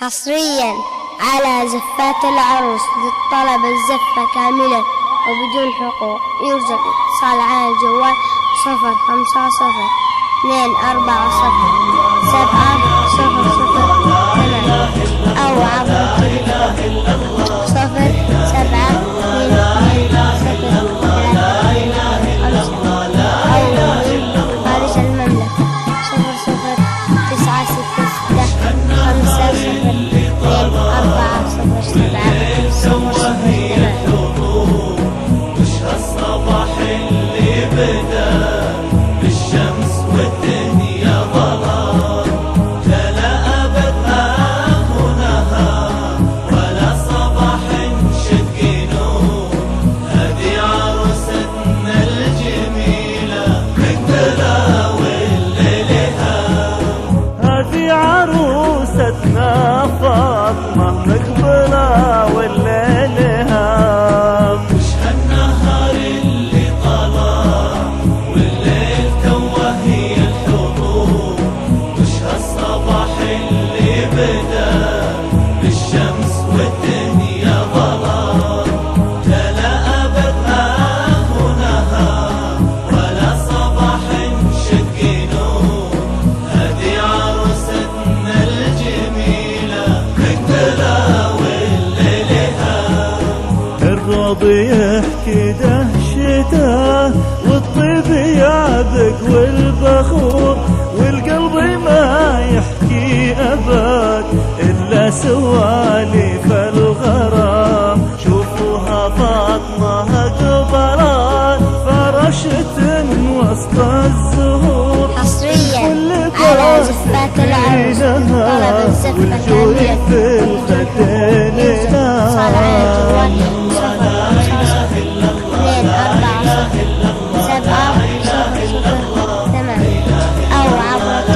حصريا على زفات العروس للطلب الزفة كاملة وبدون حقوق. يرجى الاتصال على الجوال 050 أو عبر خارج المملكة 'مش هالصباح اللي بدا بالشمس والدنيا ظلام، لا أبد هو نهار ولا صباح شق نور. هذه عروستنا الجميلة مقبلة والليلها، هذه عروستنا فاطمة مقبلة والليلها. مش هالنهار اللي طلع والليل توه هي الحضور، مش هالصباح اللي بدا بالشمس والدنيا ظلام، لا أبد هو نهار ولا صباح شق نور. هذه عروستنا الجميلة مقبلة والليلها. الروض يحكي دهشته والطيب يعبق والبخور، والقلب ما يحكي أبد إلا سواليف الغرام. شوفوها فاطمة قبرات فرشة وسط الزهور، حصريا على زفات العروس للطلب الزفة كاملة بالخدين اتصال على الجوال 050 أو عبر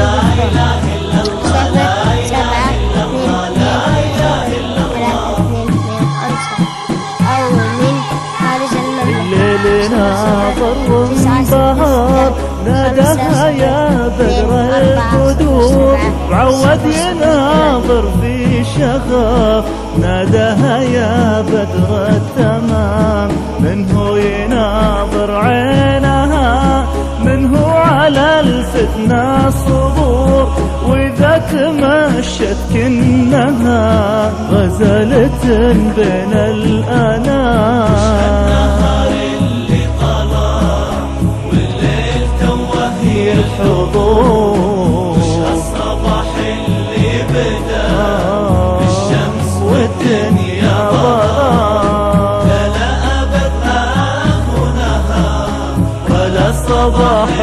أو من خارج المملكة. الليل ناظر وانبهر ناداها يا بدر البدور، وعود يناظر في شغف ناداها يا بدر التمام. منه يناظر عينها منه على الفتنة صبور، وإذا تمشت كنها غزلة بين الأنام. اللي طلع والليل توه هي الحضور، مش هالصباح اللي بدا بالشمس والدنيا ظلام، لا أبد هو نهار ولا صباح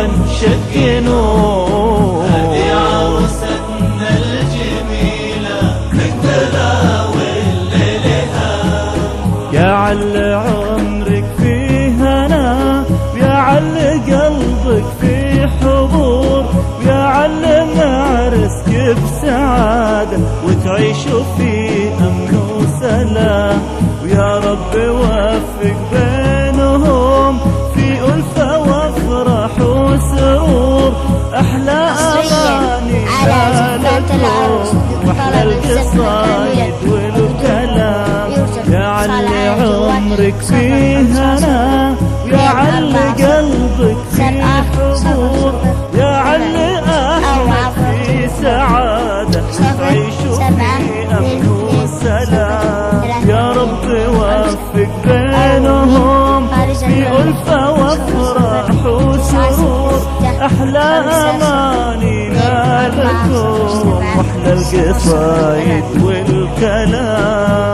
شق نور. هذه عروستنا الجميلة مقبلة والليلها. يا عل عمرك في هنا، يا عل قلبك في حضور، يا عل معرسك بسعادة وتعيشوا في أمن وسلام. ويا رب وفق بينهم في ألفة وافراح وسرور. أحلى أغاني لكم وأحلى القصايد والكلام. يا عل عمرك في هنا، يا عل قلبك في حضور، يا عل أهلك في سعادة تعيشوا في أمن وسلام. يا رب وفق بينهم في ألفة وافراح وسرور. أحلى أمانينا لكم وأحلى القصايد والكلام.